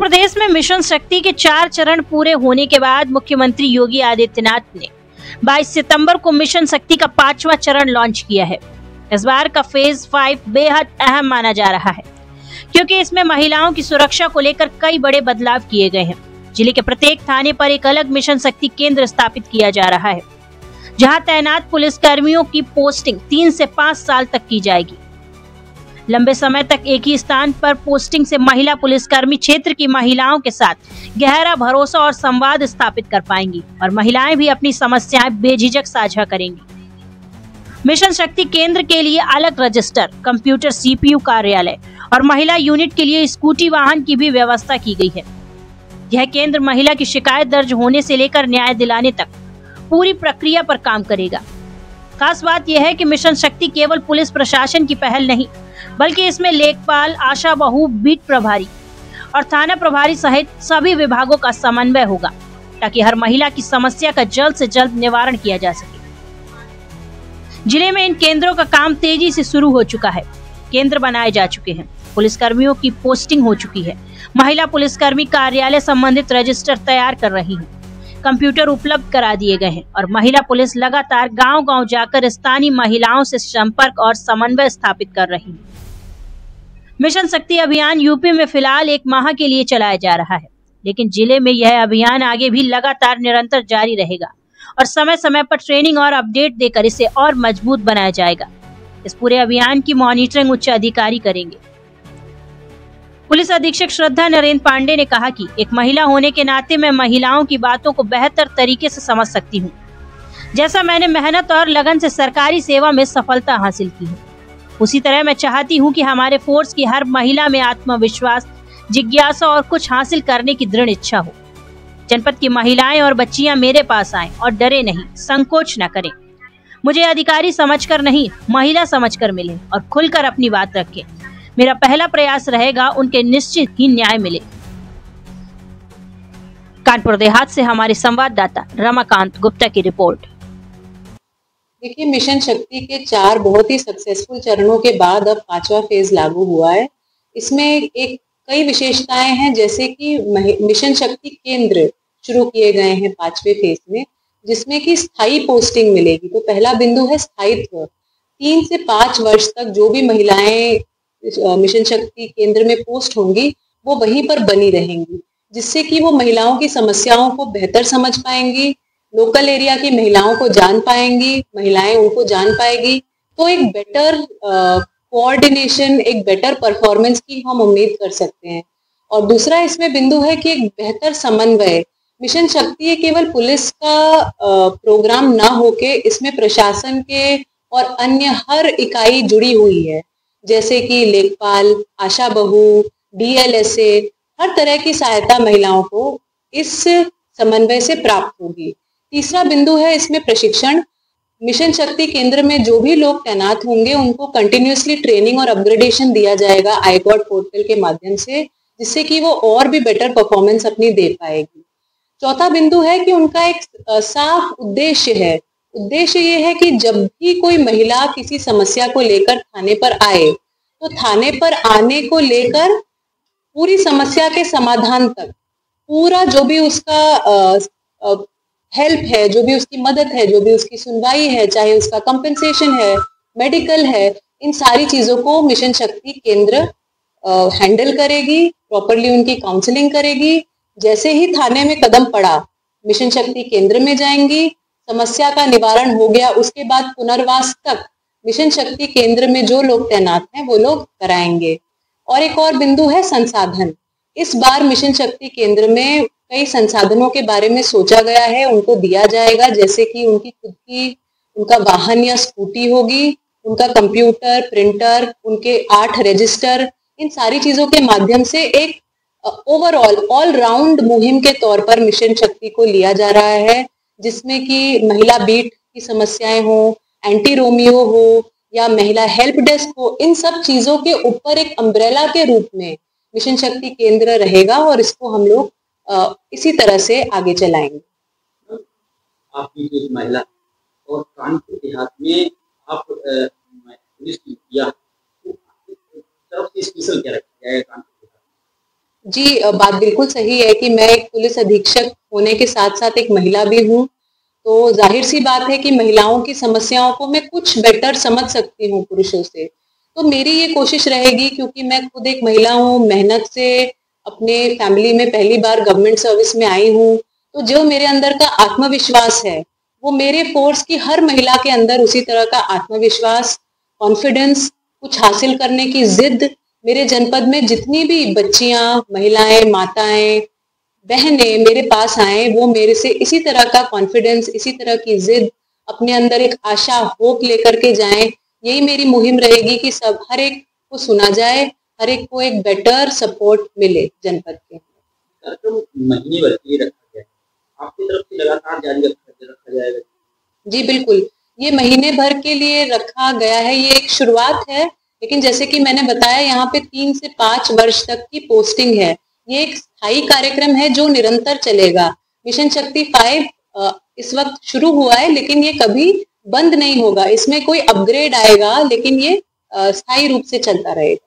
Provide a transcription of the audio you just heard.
प्रदेश में मिशन शक्ति के 4 चरण पूरे होने के बाद मुख्यमंत्री योगी आदित्यनाथ ने 22 सितंबर को मिशन शक्ति का 5वां चरण लॉन्च किया है। इस बार का फेज 5 बेहद अहम माना जा रहा है, क्योंकि इसमें महिलाओं की सुरक्षा को लेकर कई बड़े बदलाव किए गए हैं। जिले के प्रत्येक थाने पर एक अलग मिशन शक्ति केंद्र स्थापित किया जा रहा है, जहां तैनात पुलिस कर्मियों की पोस्टिंग 3 से 5 साल तक की जाएगी। लंबे समय तक एक ही स्थान पर पोस्टिंग से महिला पुलिसकर्मी क्षेत्र की महिलाओं के साथ गहरा भरोसा और संवाद स्थापित कर पाएंगी और महिलाएं भी अपनी समस्याएं बेझिझक साझा करेंगी। मिशन शक्ति केंद्र के लिए अलग रजिस्टर, कंप्यूटर, सीपीयू कार्यालय और महिला यूनिट के लिए स्कूटी वाहन की भी व्यवस्था की गई है। यह केंद्र महिला की शिकायत दर्ज होने से लेकर न्याय दिलाने तक पूरी प्रक्रिया पर काम करेगा। खास बात यह है कि मिशन शक्ति केवल पुलिस प्रशासन की पहल नहीं, बल्कि इसमें लेखपाल, आशा बहू, बीट प्रभारी और थाना प्रभारी सहित सभी विभागों का समन्वय होगा, ताकि हर महिला की समस्या का जल्द से जल्द निवारण किया जा सके। जिले में इन केंद्रों का काम तेजी से शुरू हो चुका है। केंद्र बनाए जा चुके हैं, पुलिसकर्मियों की पोस्टिंग हो चुकी है, महिला पुलिसकर्मी कार्यालय संबंधित रजिस्टर तैयार कर रही है, कंप्यूटर उपलब्ध करा दिए गए हैं और महिला पुलिस लगातार गांव-गांव जाकर स्थानीय महिलाओं से संपर्क और समन्वय स्थापित कर रही है। मिशन शक्ति अभियान यूपी में फिलहाल 1 माह के लिए चलाया जा रहा है, लेकिन जिले में यह अभियान आगे भी लगातार निरंतर जारी रहेगा और समय समय पर ट्रेनिंग और अपडेट देकर इसे और मजबूत बनाया जाएगा। इस पूरे अभियान की मॉनिटरिंग उच्च अधिकारी करेंगे। पुलिस अधीक्षक श्रद्धा नरेंद्र पांडे ने कहा कि एक महिला होने के नाते मैं महिलाओं की बातों को बेहतर तरीके से समझ सकती हूँ। जैसा मैंने मेहनत और लगन से सरकारी सेवा में सफलता हासिल की है, उसी तरह मैं चाहती हूँ कि हमारे फोर्स की हर महिला में आत्मविश्वास, जिज्ञासा और कुछ हासिल करने की दृढ़ इच्छा हो। जनपद की महिलाएं और बच्चियां मेरे पास आएं और डरे नहीं, संकोच न करें। मुझे अधिकारी समझकर नहीं, महिला समझकर मिले और खुलकर अपनी बात रखें। मेरा पहला प्रयास रहेगा उनके निश्चित ही न्याय मिले। कानपुर देहात से हमारे संवाददाता रमाकांत गुप्ता की रिपोर्ट। देखिए, मिशन शक्ति के 4 बहुत ही सक्सेसफुल चरणों के बाद अब 5वां फेज लागू हुआ है। इसमें कई विशेषताएं हैं, जैसे कि मिशन शक्ति केंद्र शुरू किए गए हैं 5वें फेज में, जिसमें कि स्थायी पोस्टिंग मिलेगी। तो पहला बिंदु है स्थायित्व। 3 से 5 वर्ष तक जो भी महिलाएं मिशन शक्ति केंद्र में पोस्ट होंगी, वो वहीं पर बनी रहेंगी, जिससे कि वो महिलाओं की समस्याओं को बेहतर समझ पाएंगी, लोकल एरिया की महिलाओं को जान पाएंगी, महिलाएं उनको जान पाएगी। तो एक बेटर कोऑर्डिनेशन, एक बेटर परफॉर्मेंस की हम उम्मीद कर सकते हैं। और दूसरा इसमें बिंदु है कि एक बेहतर समन्वय। मिशन शक्ति केवल पुलिस का प्रोग्राम ना होके इसमें प्रशासन के और अन्य हर इकाई जुड़ी हुई है, जैसे कि लेखपाल, आशा बहू, डीएलएसए, हर तरह की सहायता महिलाओं को इस समन्वय से प्राप्त होगी। तीसरा बिंदु है इसमें प्रशिक्षण। मिशन शक्ति केंद्र में जो भी लोग तैनात होंगे, उनको कंटिन्यूअसली ट्रेनिंग और अपग्रेडेशन दिया जाएगा आईगॉट पोर्टल के माध्यम से, जिससे कि वो और भी बेटर परफॉर्मेंस अपनी दे पाएगी। चौथा बिंदु है कि उनका एक साफ उद्देश्य है। उद्देश्य ये है कि जब भी कोई महिला किसी समस्या को लेकर थाने पर आए, तो थाने पर आने को लेकर पूरी समस्या के समाधान तक पूरा जो भी उसका हेल्प है, जो भी उसकी मदद है, जो भी उसकी सुनवाई है, चाहे उसका कंपेंसेशन है, मेडिकल है, इन सारी चीजों को मिशन शक्ति केंद्र हैंडल करेगी, प्रॉपरली उनकी काउंसलिंग करेगी। जैसे ही थाने में कदम पड़ा, मिशन शक्ति केंद्र में जाएंगी, समस्या का निवारण हो गया, उसके बाद पुनर्वास तक मिशन शक्ति केंद्र में जो लोग तैनात हैं वो लोग कराएंगे। और एक और बिंदु है संसाधन। इस बार मिशन शक्ति केंद्र में कई संसाधनों के बारे में सोचा गया है, उनको दिया जाएगा, जैसे कि उनकी खुद की उनका वाहन या स्कूटी होगी, उनका कंप्यूटर, प्रिंटर, उनके 8 रजिस्टर, इन सारी चीजों के माध्यम से एक ओवरऑल ऑल राउंड मुहिम के तौर पर मिशन शक्ति को लिया जा रहा है, जिसमें कि महिला बीट की समस्याएं हो, एंटी रोमियो हो या महिला हेल्प डेस्क हो, इन सब चीजों के ऊपर एक अम्ब्रेला के रूप में मिशन शक्ति केंद्र रहेगा और इसको हम लोग इसी तरह से आगे चलाएंगे। आपकी जो महिला और कानपुर देहात में आप पुलिस की तरफ से स्पेशल क्या रखा गया है कानपुर देहात में? जी, बात बिल्कुल सही है कि मैं एक पुलिस अधीक्षक होने के साथ-साथ एक महिला भी हूँ, तो ज़ाहिर-सी बात है कि महिलाओं की समस्याओं को मैं कुछ बेटर समझ सकती हूँ पुरुषों से। तो मेरी ये कोशिश रहेगी, क्योंकि मैं खुद एक महिला हूँ, मेहनत से अपने फैमिली में पहली बार गवर्नमेंट सर्विस में आई हूँ, तो जो मेरे अंदर का आत्मविश्वास है, वो मेरे फ़ोर्स की हर महिला के अंदर उसी तरह का आत्मविश्वास, कॉन्फिडेंस, कुछ हासिल करने की ज़िद, मेरे जनपद में जितनी भी बच्चियां, महिलाएं, माताएं, बहनें मेरे पास आए, वो मेरे से इसी तरह का कॉन्फिडेंस, इसी तरह की जिद, अपने अंदर एक आशा, होप लेकर के जाएं। यही मेरी मुहिम रहेगी कि सब हर एक को सुना जाए, हर एक को एक बेटर सपोर्ट मिले जनपद के। कार्यक्रम महीने भर के लिए रखा गया है, आपकी तरफ से लगातार जारी रखा जाएगा? जी बिल्कुल, ये महीने भर के लिए रखा गया है, ये एक शुरुआत है, लेकिन जैसे कि मैंने बताया यहाँ पे 3 से 5 वर्ष तक की पोस्टिंग है। ये एक स्थायी कार्यक्रम है जो निरंतर चलेगा। मिशन शक्ति 5 इस वक्त शुरू हुआ है, लेकिन ये कभी बंद नहीं होगा। इसमें कोई अपग्रेड आएगा, लेकिन ये स्थायी रूप से चलता रहेगा।